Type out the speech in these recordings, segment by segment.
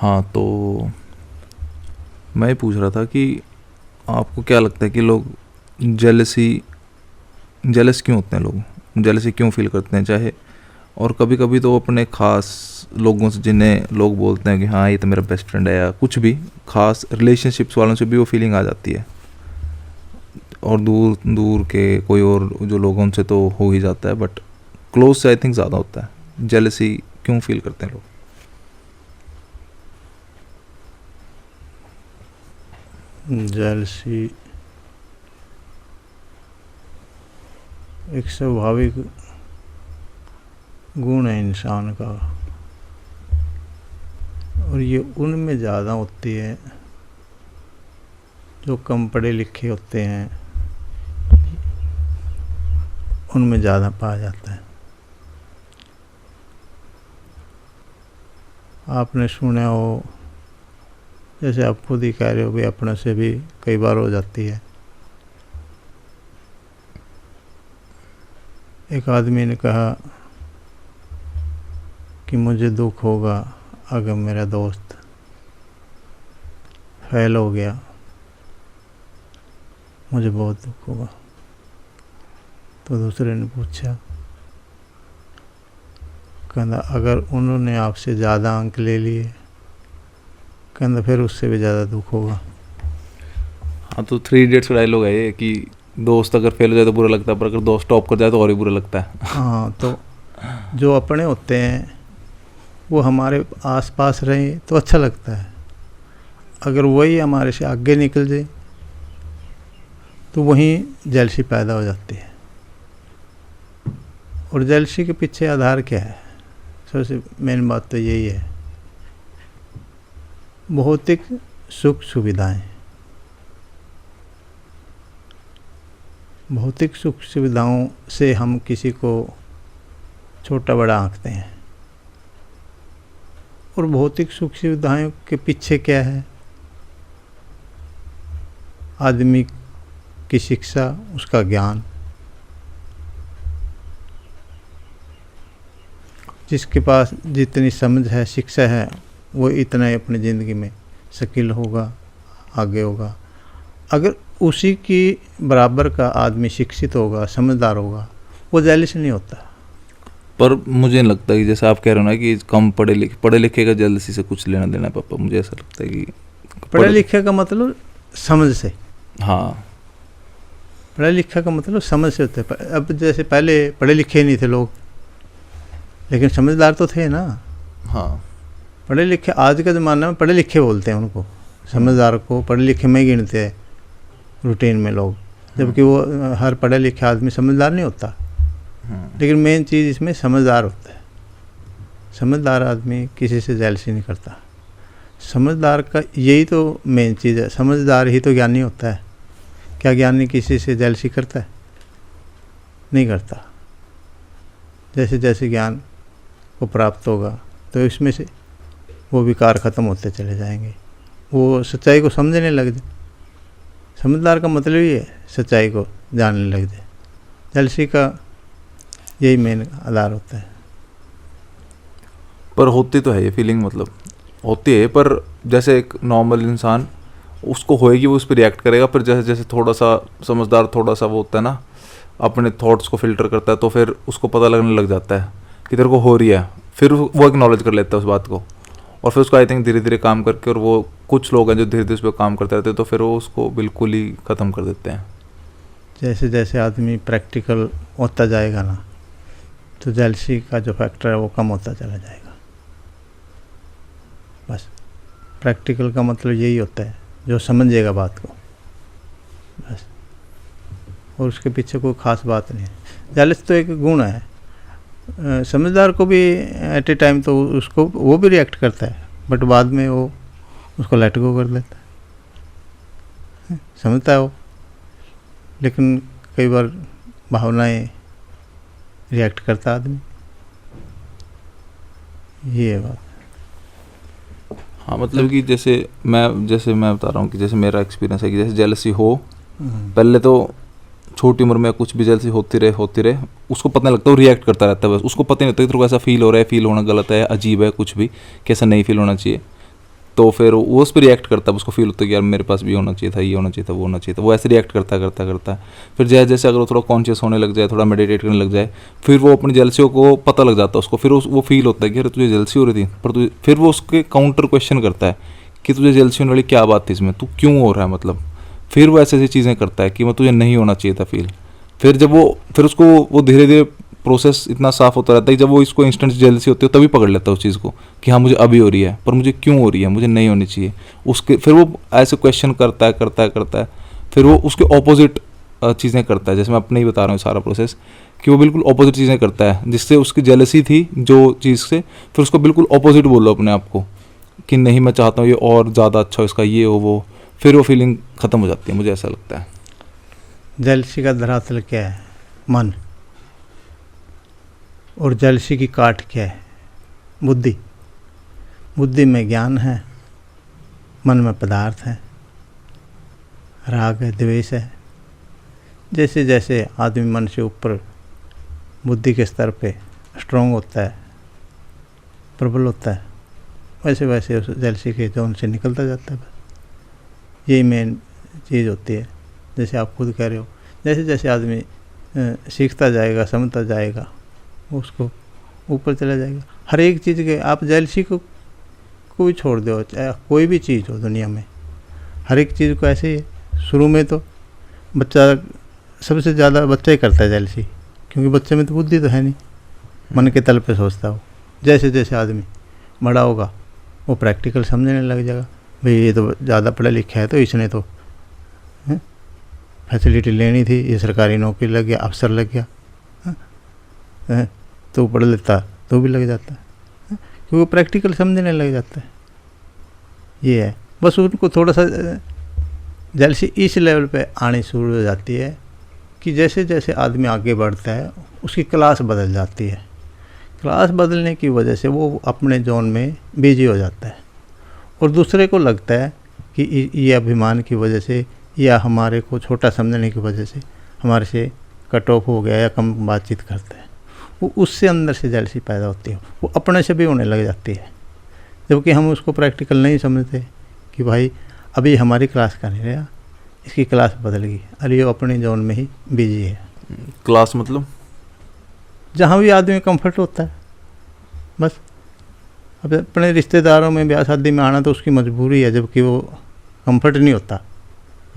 हाँ, तो मैं ये पूछ रहा था कि आपको क्या लगता है कि लोग जेलस क्यों होते हैं, लोग जेलसी क्यों फील करते हैं, चाहे और कभी कभी तो अपने खास लोगों से जिन्हें लोग बोलते हैं कि हाँ ये तो मेरा बेस्ट फ्रेंड है, या कुछ भी खास रिलेशनशिप्स वालों से भी वो फीलिंग आ जाती है, और दूर दूर के कोई और जो लोगों से तो हो ही जाता है, बट क्लोज से आई थिंक ज़्यादा होता है। जेलसी क्यों फील करते हैं लोग? जेलसी एक स्वाभाविक गुण है इंसान का, और ये उनमें ज़्यादा होती है जो कम पढ़े लिखे होते हैं, उनमें ज़्यादा पाया जाता है। आपने सुना हो, जैसे आप खुद ही कह रहे हो भी अपने से भी कई बार हो जाती है। एक आदमी ने कहा कि मुझे दुख होगा अगर मेरा दोस्त फेल हो गया, मुझे बहुत दुख होगा। तो दूसरे ने पूछा, कहना अगर उन्होंने आपसे ज़्यादा अंक ले लिए, कहना फिर उससे भी ज़्यादा दुख होगा। हाँ, तो 3 इडियट्स का डायलॉग है ये कि दोस्त अगर फेल हो जाए तो बुरा लगता है, पर अगर दोस्त टॉप कर जाए तो और भी बुरा लगता है। हाँ, तो जो अपने होते हैं वो हमारे आसपास रहें तो अच्छा लगता है, अगर वही हमारे से आगे निकल जाए तो वहीं जेलसी पैदा हो जाती है। और जेलसी के पीछे आधार क्या है? सबसे मेन बात तो यही है, भौतिक सुख सुविधाएं। भौतिक सुख सुविधाओं से हम किसी को छोटा बड़ा आंकते हैं, और भौतिक सुख सुविधाओं के पीछे क्या है? आदमी की शिक्षा, उसका ज्ञान। जिसके पास जितनी समझ है, शिक्षा है, वो इतना ही अपनी ज़िंदगी में शकील होगा, आगे होगा। अगर उसी की बराबर का आदमी शिक्षित होगा, समझदार होगा, वो जेलस नहीं होता। पर मुझे नहीं लगता कि जैसे आप कह रहे हो ना कि कम पढ़े लिखे का जेलसी से कुछ लेना देना है पापा, मुझे ऐसा लगता है कि पढ़े लिखे का मतलब समझ से। हाँ, पढ़े लिखे का मतलब समझ से होता है। अब जैसे पहले पढ़े लिखे नहीं थे लोग, लेकिन समझदार तो थे ना। हाँ, पढ़े लिखे आज के ज़माने में पढ़े लिखे बोलते हैं उनको, समझदार को पढ़े लिखे में गिनते हैं रूटीन में लोग, जबकि वो हर पढ़े लिखे आदमी समझदार नहीं होता। लेकिन मेन चीज़ इसमें समझदार होता है। समझदार आदमी किसी से जेलसी नहीं करता। समझदार का यही तो मेन चीज़ है, समझदार ही तो ज्ञानी होता है। क्या ज्ञानी किसी से जेलसी करता है? नहीं करता। जैसे जैसे ज्ञान को प्राप्त होगा तो इसमें से वो विकार ख़त्म होते चले जाएंगे, वो सच्चाई को समझने लग जाए। समझदार का मतलब ही है सच्चाई को जानने लग जाए। जेलसी का यही मेन आधार होता है। पर होती तो है ये फीलिंग, मतलब होती है, पर जैसे एक नॉर्मल इंसान उसको होएगी, वो उस पर रिएक्ट करेगा। फिर जैसे जैसे थोड़ा सा समझदार, थोड़ा सा वो होता है ना, अपने थॉट्स को फिल्टर करता है, तो फिर उसको पता लगने लग जाता है कि तेरे को हो रही है। फिर वो एक्नॉलेज कर लेता है उस बात को, और फिर उसको आई थिंक धीरे धीरे काम करके, और वो कुछ लोग हैं जो धीरे धीरे उस पर काम करते रहते हैं, तो फिर वो उसको बिल्कुल ही ख़त्म कर देते हैं। जैसे जैसे आदमी प्रैक्टिकल होता जाएगा ना, तो जेलसी का जो फैक्टर है वो कम होता चला जाएगा। बस प्रैक्टिकल का मतलब यही होता है, जो समझेगा बात को, बस। और उसके पीछे कोई ख़ास बात नहीं है। जेलस तो एक गुण है। समझदार को भी एट ए टाइम तो उसको वो भी रिएक्ट करता है, बट बाद में वो उसको लेट गो कर देता है। समझता है वो, लेकिन कई बार भावनाएं रिएक्ट करता आदमी। ये है बात। हाँ, मतलब कि जैसे मैं बता रहा हूँ कि जैसे मेरा एक्सपीरियंस है कि जैसे जेलसी हो, पहले तो छोटी उम्र में कुछ भी जेलसी होती रहे उसको पता नहीं लगता, वो रिएक्ट करता रहता है। बस उसको पता नहीं लगता कि तेरे को ऐसा फील हो रहा है, फील होना गलत है, अजीब है, कुछ भी, कैसा नहीं फील होना चाहिए। तो फिर वो उस पर रिएक्ट करता है, उसको फील होता है कि यार मेरे पास भी होना चाहिए था, ये होना चाहिए था, वो होना चाहिए था, वो ऐसे रिएक्ट करता करता करता है। फिर जैसे जैसे अगर वो थोड़ा कॉन्शियस होने लग जाए, थोड़ा मेडिटेट करने लग जाए, फिर वो अपनी जेलसियों को पता लग जाता है उसको, फिर वो फील होता है कि अरे तुझे जेलसी हो रही थी, पर तुझे फिर वो उसके काउंटर क्वेश्चन करता है कि तुझे जेलसी होने वाली क्या बात थी इसमें, तू क्यों हो रहा है, मतलब फिर वो ऐसी ऐसी चीज़ें करता है कि मैं तुझे नहीं होना चाहिए था फील। फिर उसको वो धीरे धीरे प्रोसेस इतना साफ होता रहता है कि जब वो इसको इंस्टेंट जेलसी होती है तभी पकड़ लेता है उस चीज़ को कि हाँ मुझे अभी हो रही है, पर मुझे क्यों हो रही है, मुझे नहीं होनी चाहिए। उसके फिर वो ऐसे क्वेश्चन करता है, फिर वो उसके ऑपोजिट चीज़ें करता है। जैसे मैं अपने ही बता रहा हूँ सारा प्रोसेस कि वो बिल्कुल ऑपोजिट चीज़ें करता है, जिससे उसकी जेलसी थी जो चीज़ से, फिर उसको बिल्कुल ऑपोजिट बोलो अपने आप को कि नहीं मैं चाहता हूँ ये और ज़्यादा अच्छा हो, इसका ये हो वो, फिर वो फीलिंग ख़त्म हो जाती है, मुझे ऐसा लगता है। जेलसी का धरातल क्या है? मन। और जेलसी की काट क्या है? बुद्धि। बुद्धि में ज्ञान है, मन में पदार्थ है, राग है, द्वेष है। जैसे जैसे आदमी मन से ऊपर बुद्धि के स्तर पे स्ट्रांग होता है, प्रबल होता है, वैसे वैसे उस जेलसी के जोन से निकलता जाता है। बस यही मेन चीज़ होती है। जैसे आप खुद कह रहे हो, जैसे जैसे आदमी सीखता जाएगा, समझता जाएगा, उसको ऊपर चला जाएगा। हर एक चीज़ के आप जेलसी को भी छोड़ दो, चाहे कोई भी चीज़ हो दुनिया में, हर एक चीज़ को ऐसे ही है। शुरू में तो बच्चा सबसे ज़्यादा बच्चा ही करता है जेलसी, क्योंकि बच्चे में तो बुद्धि तो है नहीं, मन के तल पे सोचता हो। जैसे जैसे आदमी बड़ा होगा वो प्रैक्टिकल समझने लग जाएगा, भाई ये तो ज़्यादा पढ़ा लिखा है तो इसने तो फैसिलिटी लेनी थी, ये सरकारी नौकरी लग गया, अफसर लग गया, तो पढ़ लेता तो भी लग जाता है, क्योंकि वो प्रैक्टिकल समझने लग जाता है। ये है बस, उनको थोड़ा सा जेलसी इस लेवल पे आनी शुरू हो जाती है कि जैसे जैसे आदमी आगे बढ़ता है उसकी क्लास बदल जाती है। क्लास बदलने की वजह से वो अपने जोन में बिजी हो जाता है, और दूसरे को लगता है कि ये अभिमान की वजह से या हमारे को छोटा समझने की वजह से हमारे से कट ऑफ हो गया या कम बातचीत करता है। वो उससे अंदर से जेलसी पैदा होती है, वो अपने से भी होने लग जाती है, जबकि हम उसको प्रैक्टिकल नहीं समझते कि भाई अभी हमारी क्लास का नहीं रहा, इसकी क्लास बदल गई, अरे ये अपने जोन में ही बिजी है। क्लास मतलब जहाँ भी आदमी कंफर्ट होता है, बस। अब अपने रिश्तेदारों में ब्याह शादी में आना तो उसकी मजबूरी है, जबकि वो कंफर्ट नहीं होता।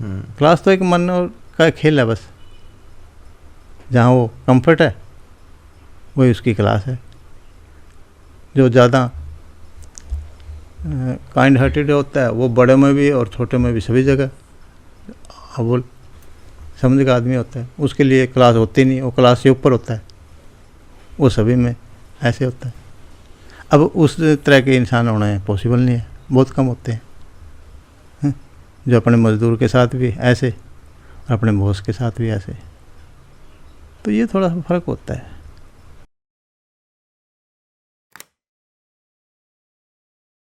क्लास तो एक मन और का खेल है, बस। जहाँ वो कंफर्ट है वही उसकी क्लास है। जो ज़्यादा काइंड हार्टेड होता है वो बड़े में भी और छोटे में भी सभी जगह अव्वल समझ का आदमी होता है, उसके लिए क्लास होती नहीं, वो क्लास से ऊपर होता है, वो सभी में ऐसे होता है। अब उस तरह के इंसान होना पॉसिबल नहीं है, बहुत कम होते हैं जो अपने मज़दूर के साथ भी ऐसे और अपने बॉस के साथ भी ऐसे। तो ये थोड़ा सा फ़र्क होता है।